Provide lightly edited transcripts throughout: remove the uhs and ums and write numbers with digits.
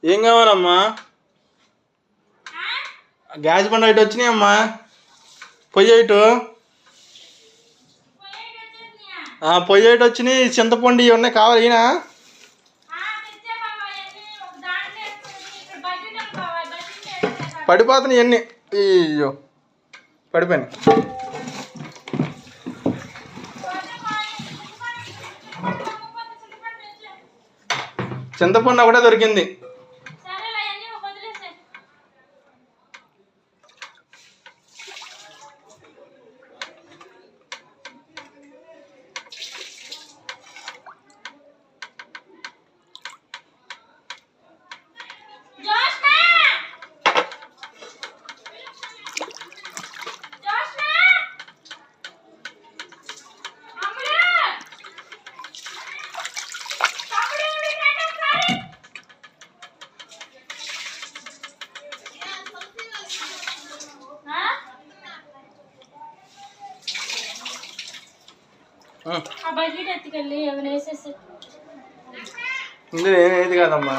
ఏం కావాలమ్మా? గ్యాస్ బండ ఇటు వచ్చినాయమ్మా. పొయ్యి ఇటు పొయ్యి ఇటు వచ్చినాయి. చింతపండు ఇవి ఉన్నాయి, కావాలి ఈయన? పడిపోతున్నాయి ఇవన్నీ. అయ్యో పడిపోయినాయి. చింతపండు ఒకటే దొరికింది. ఏది కాదమ్మా.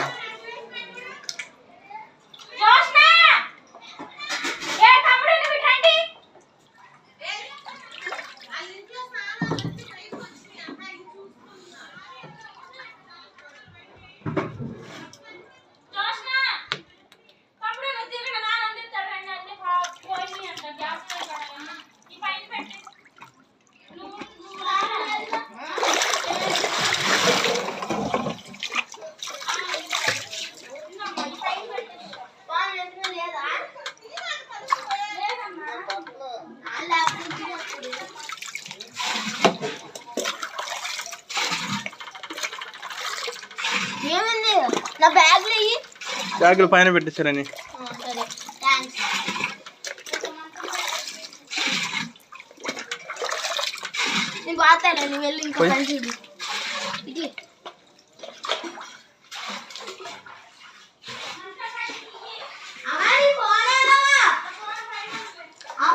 బ్యాగులు పైన పెట్టించారని.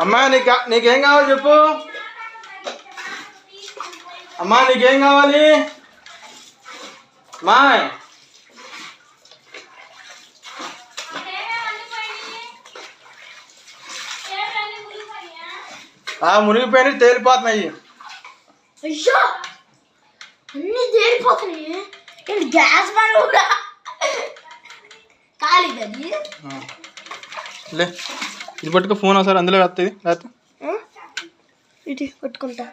అమ్మా నీకేం కావాలి చెప్పు. అమ్మా నీకేం కావాలి? మా మునిగిపోయి తేలిపోతున్నాయి. అయ్యో అన్ని తేలిపోతున్నాయి. గ్యాస్ బండ కూడా ఖాళీదండి. లే ఇది పట్టుకో, ఫోన్ ఒకసారి అందులో వస్తుంది. ఇటు పట్టుకుంటా.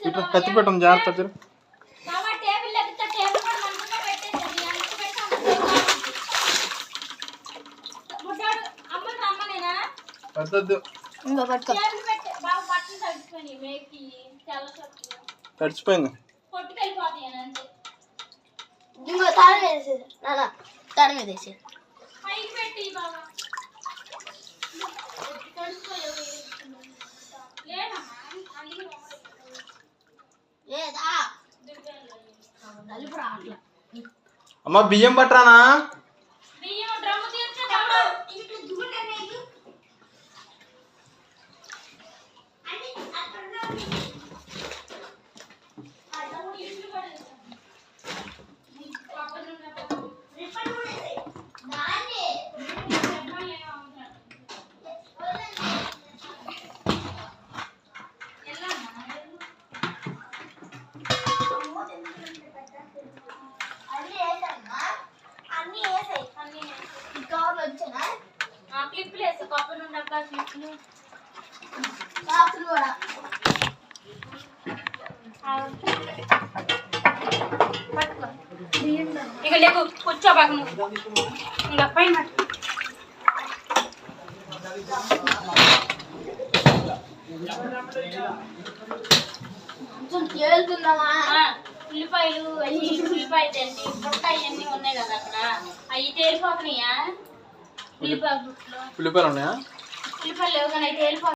ఇట్లా కత్తి పెట్టం జాగ్రత్త. తడిచిపోయింది. ఇంకో తాడు వేసేది నాన్న, తాడు మీద వేసేది. అమ్మ బియ్యం పట్టరానా? ఇక లేకు కూర్చోబాకు, ఇంకా పైన ఉల్లిపాయలు ఉల్లిపాయలు తెండి బుట్ట ఇవన్నీ ఉన్నాయి కదా అక్కడ, అవి తేలిపోతున్నాయా? ఉల్లిపాయలు ఉన్నాయా? ఉల్లిపాయలు లేవు కానీ అవి తేలిపోతున్నాయి.